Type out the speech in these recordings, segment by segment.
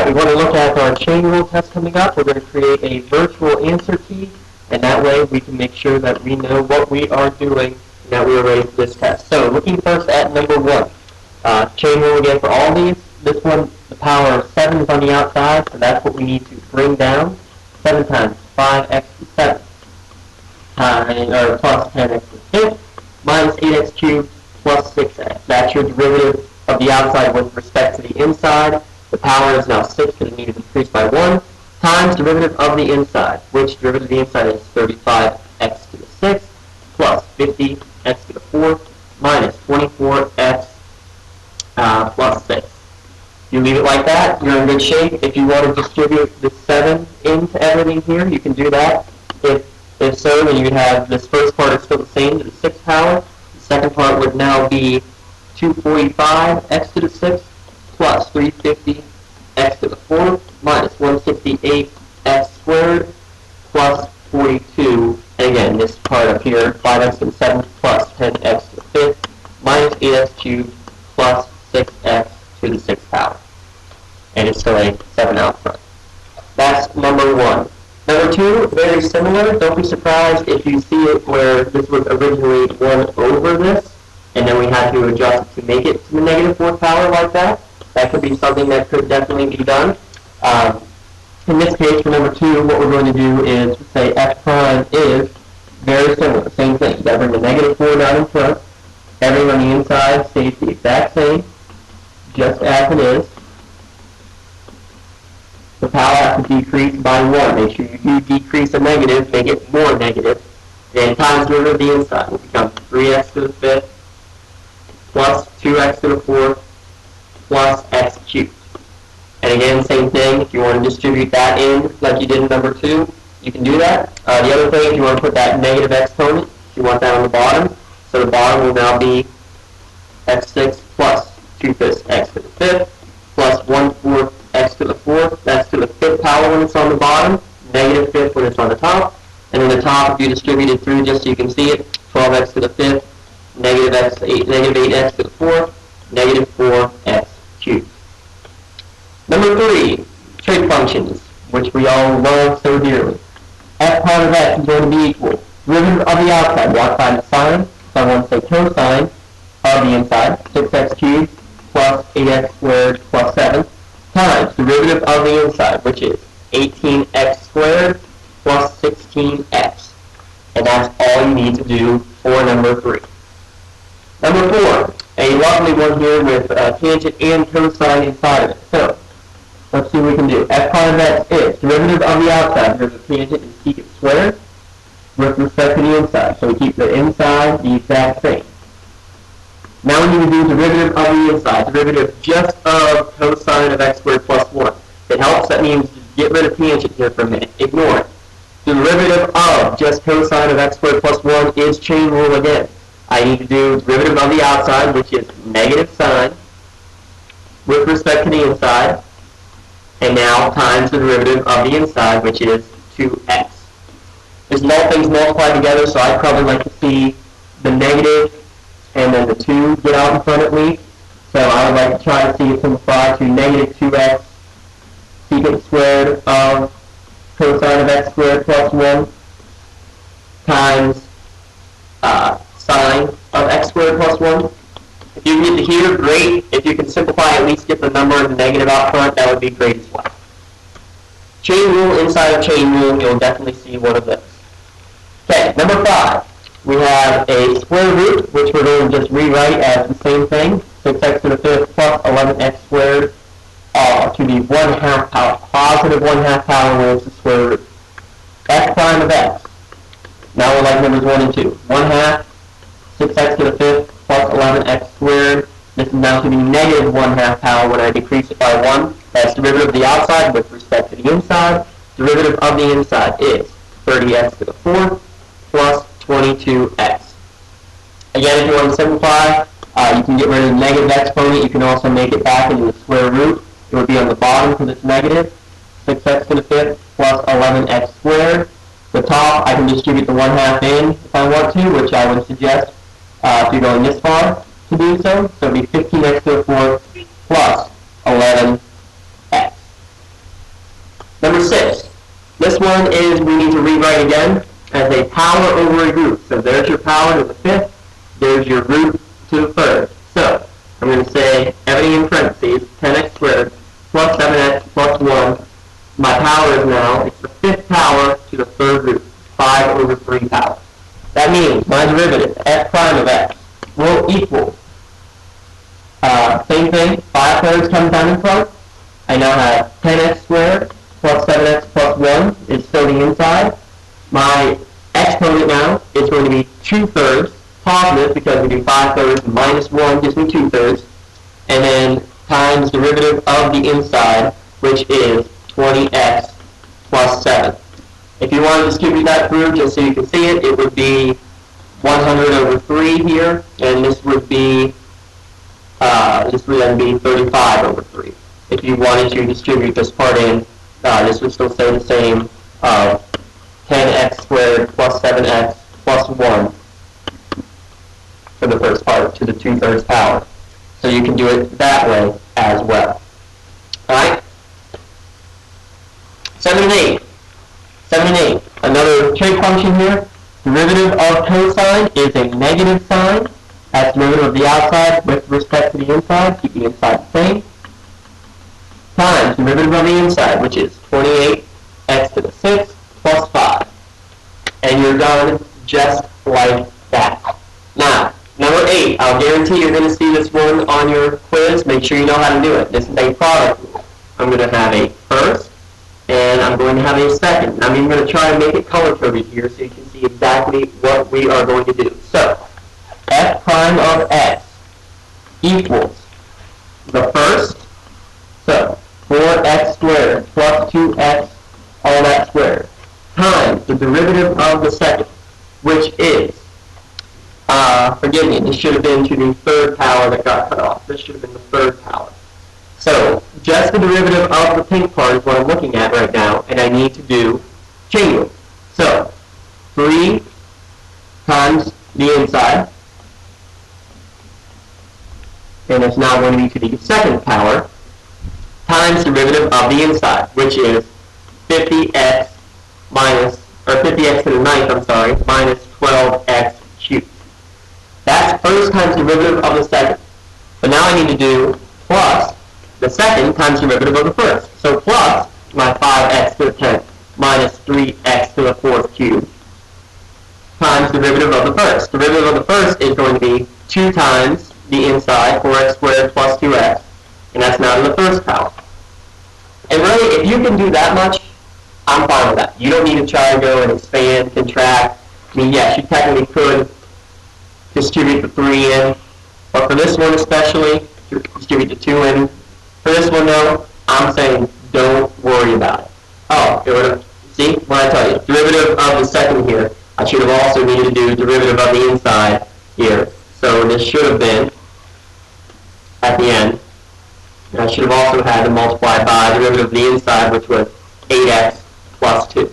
right, we want to look at our chain rule test coming up. We're going to create a virtual answer key, and that way we can make sure that we know what we are doing and that we are ready for this test. So looking first at number 1. Chain rule again for all these. This one, the power of 7 is on the outside, so that's what we need to bring down. 7 times 5x to 7 or plus 10x to the 5th minus 8x cubed plus 6x. That's your derivative of the outside with respect to the inside. The power is now 6 because it needed to increase by 1 times derivative of the inside, which derivative of the inside is 35x to the 6th plus 50x to the 4th minus 24x plus 6. If you leave it like that, you're in good shape. If you want to distribute the 7 into everything here, you can do that. If so, then you would have this first part is still the same to the 6th power. The second part would now be 245x to the 6th plus 350x to the 4th minus 168x squared plus 42. And again, this part up here, 5x to the 7th plus 10x to the 5th minus 8x cubed plus 6x to the 6th power. And it's still a 7 out front. That's number 1. Number 2, very similar. Don't be surprised if you see it where this was originally 1 over this, and then we had to adjust it to make it to the negative 4th power like that. That could be something that could definitely be done. In this case, for number 2, what we're going to do is say f prime is very similar. Same thing. You got to bring the negative 4 down in front. Everything on the inside stays the exact same, just as it is. The power has to decrease by 1. Make sure you do decrease a negative, make it more negative. Then times derivative of the inside will become 3x to the 5th plus 2x to the 4th plus x cubed. And again, same thing. If you want to distribute that in like you did in number 2, you can do that. The other thing, if you want to put that negative exponent, if you want that on the bottom, so the bottom will now be x6 plus 2/5 x to the 5th plus 1/4 x to the 4th. That's to the 5th power when it's on the bottom, negative 5th when it's on the top. And then the top, if you distribute it through just so you can see it, 12x to the 5th, negative 8x to the 4th, negative 4x cubed. Number 3, trig functions, which we all love so dearly. F prime of x is going to be equal derivative of the outside. The outside is sine, so I want to say cosine of the inside, 6x cubed plus 8x squared plus 7, times derivative of the inside, which is 18x squared plus 16x. And that's all you need to do for number 3. Number 4, a lovely one here with tangent and cosine inside of it. So, let's see what we can do. F prime of x is derivative of the outside. Derivative of tangent is secant squared with respect to the inside. So we keep the inside the exact same. Now we need to do derivative of the inside. Derivative just of cosine of x squared plus 1. If it helps, that means get rid of tangent here for a minute. Ignore it. Derivative of just cosine of x squared plus 1 is chain rule again. I need to do derivative of the outside, which is negative sine, with respect to the inside, and now times the derivative of the inside, which is 2x. There's no things multiplied together, so I'd probably like to see the negative and then the 2 get out in front at least. So I would like to try to see it simplify to negative 2x secant squared of cosine of x squared plus 1 times sine of x squared plus 1. If you get to here, great. If you can simplify, at least get the number and the negative out front, that would be great as well. Chain rule inside of chain rule, you'll definitely see one of those. Okay, number 5. We have a square root, which we're going to just rewrite as the same thing, 6x to the 5th plus 11x squared to the 1/2 power, positive 1/2 power when it's the square root. F prime of x. Now we're like numbers 1 and 2. 1/2, 6x to the 5th plus 11x squared. This is now to the negative 1/2 power when I decrease it by 1. That's derivative of the outside with respect to the inside. Derivative of the inside is 30x to the 4th plus 22x. Again, if you want to simplify, you can get rid of the negative exponent. You can also make it back into the square root. It would be on the bottom because it's negative. 6x to the 5th plus 11x squared. The top, I can distribute the 1/2 in if I want to, which I would suggest if you're going this far to do so. So it would be 15x to the 4th plus 11x. one is we need to rewrite again as a power over a group. So there's your power to the fifth, there's your root to the third. So I'm going to say everything in parentheses, 10x squared plus 7x plus 1. My power is now, it's the fifth power to the third root, 5 over 3 power. That means my derivative, f prime of x, will equal, same thing, 5 thirds comes down in front. I now have 10x squared plus 7x plus 1 is still the inside. My exponent now is going to be 2 thirds, positive because we do 5 thirds minus 1 gives me 2 thirds, and then times derivative of the inside, which is 20x plus 7. If you want to distribute that through, just so you can see it, it would be 100 over 3 here, and this would then be 35 over 3. If you wanted to distribute this part in, this would still stay the same, 10x squared plus 7x plus 1 for the first part to the 2/3 power. So you can do it that way as well. Alright? 7 and 8. 7 and 8. Another trig function here. Derivative of cosine is a negative sign. That's derivative of the outside with respect to the inside. Keep the inside the same. Times derivative of the inside, which is 28x to the 6th plus 5. And you're done just like that. Now, number 8. I'll guarantee you're going to see this one on your quiz. Make sure you know how to do it. This is a product rule. I'm going to have a first, and I'm going to have a second. I'm even going to try to make it color-coded here so you can see exactly what we are going to do. So, f prime of x equals the first, so 4x squared plus 2x, all that squared, times the derivative of the second, which is, forgive me, this should have been to the third power that got cut off. This should have been the third power. So, just the derivative of the pink part is what I'm looking at right now, and I need to do chain rule. So, 3 times the inside, and it's now going to be to the second power, times derivative of the inside, which is 50x minus, or 50x to the 9th, I'm sorry, minus 12x cubed. That's first times derivative of the second. But now I need to do plus the second times derivative of the first. So plus my 5x to the 10th minus 3x to the 4th cubed times derivative of the first. Derivative of the first is going to be 2 times the inside, 4x squared plus 2x, and that's now to the first power. And really, if you can do that much, I'm fine with that. You don't need to try to go and expand, contract. I mean, yes, you technically could distribute the 3 in, but for this one especially, distribute the 2 in. For this one though, I'm saying don't worry about it. Oh, see what I tell you? Derivative of the second here. I should have also needed to do derivative of the inside here. So this should have been at the end. And I should have also had to multiply by derivative of the inside, which was 8x plus 2.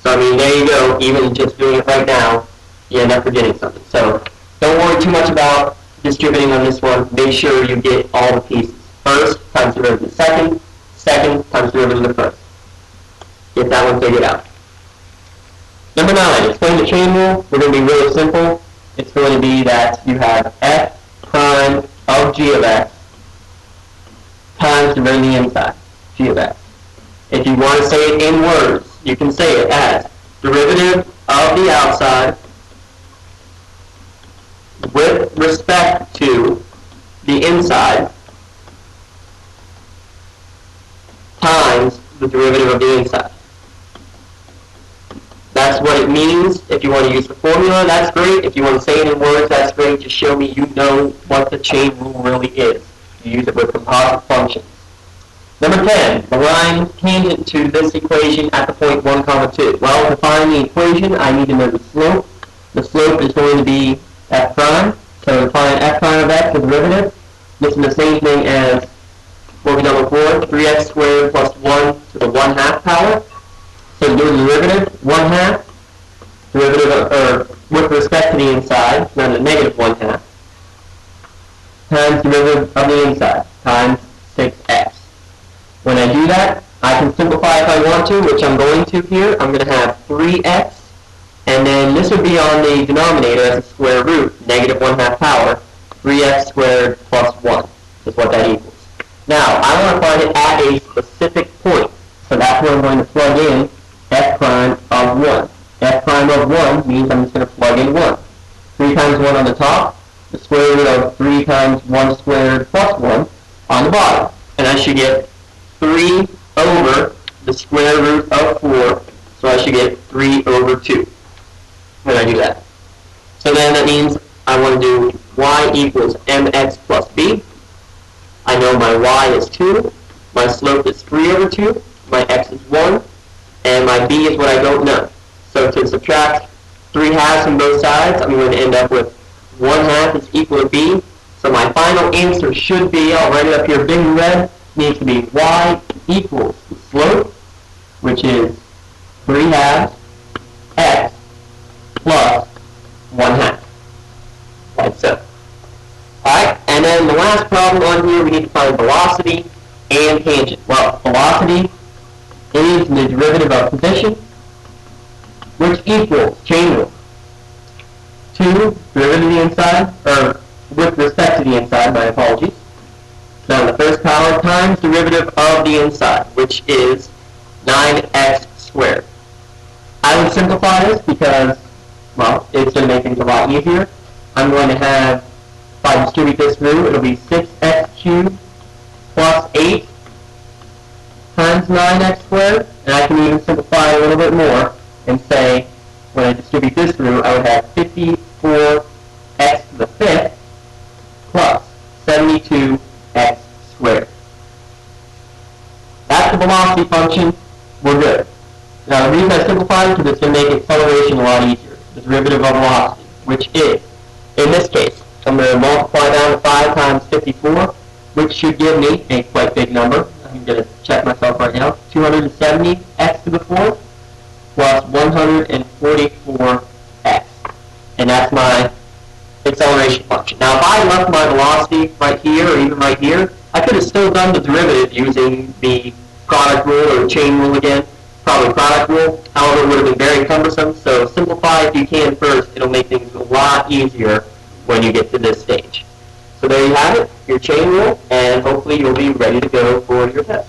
So I mean, there you go. Even just doing it right now, you end up forgetting something. So don't worry too much about distributing on this one. Make sure you get all the pieces. First times derivative of the second, second times derivative of the first. Get that one figured out. Number 9, explain the chain rule. We're going to be really simple. It's going to be that you have f prime of g of x times derivative of the inside, g of x. If you want to say it in words, you can say it as derivative of the outside with respect to the inside times the derivative of the inside. That's what it means. If you want to use the formula, that's great. If you want to say it in words, that's great. Just show me you know what the chain rule really is. You use it with composite functions. Number 10, the line tangent to this equation at the point 1, 2. Well, to find the equation, I need to know the slope. The slope is going to be f prime. So to find f prime of x, the derivative, this is the same thing as what we've done before, 3x squared plus 1 to the 1/2 power. So do the derivative, 1/2, derivative of, or with respect to the inside, now the negative 1/2, times derivative of the inside, times 6x. When I do that, I can simplify if I want to, which I'm going to here. I'm going to have 3x, and then this would be on the denominator as a square root, negative 1/2 power. 3x squared plus 1 is what that equals. Now, I want to find it at a specific point. So that's where I'm going to plug in f prime of 1. F prime of 1 means I'm just going to plug in 1. 3 times 1 on the top, the square root of 3 times 1 squared plus 1 on the bottom. And I should get 3 over the square root of 4, so I should get 3 over 2 when I do that. So then that means I want to do y equals mx plus b. I know my y is 2, my slope is 3 over 2, my x is 1, and my b is what I don't know. So to subtract 3 halves from both sides, I'm going to end up with 1/2 is equal to b. So my final answer should be, I'll write it up here big in red, needs to be y equals the slope, which is 3 halves, x plus 1/2. Like so. Alright, and then the last problem on here, we need to find velocity and tangent. Well, velocity is the derivative of position, which equals chain rule. 2, derivative of the inside, or with respect to the inside, my apologies. Now the first power times derivative of the inside, which is 9x squared. I would simplify this because, well, it's going to make things a lot easier. I'm going to have, if I distribute this through, it'll be 6x cubed plus 8 times 9x squared. And I can even simplify a little bit more and say, when I distribute this through, I would have 54x to the 5th plus 72x squared. That's the velocity function. We're good. Now, the reason I simplified it is because it's going to make acceleration a lot easier. The derivative of velocity, which is, in this case, I'm going to multiply down to 5 times 54, which should give me a quite big number. I'm going to check myself right now. 270x to the 4th plus 144x. And that's my acceleration function. Now, if I left my velocity right here or even right here, I could have still done the derivative using the product rule or chain rule again. Probably product rule. However, it would have been very cumbersome. So simplify if you can first. It'll make things a lot easier when you get to this stage. So there you have it, your chain rule, and hopefully you'll be ready to go for your test.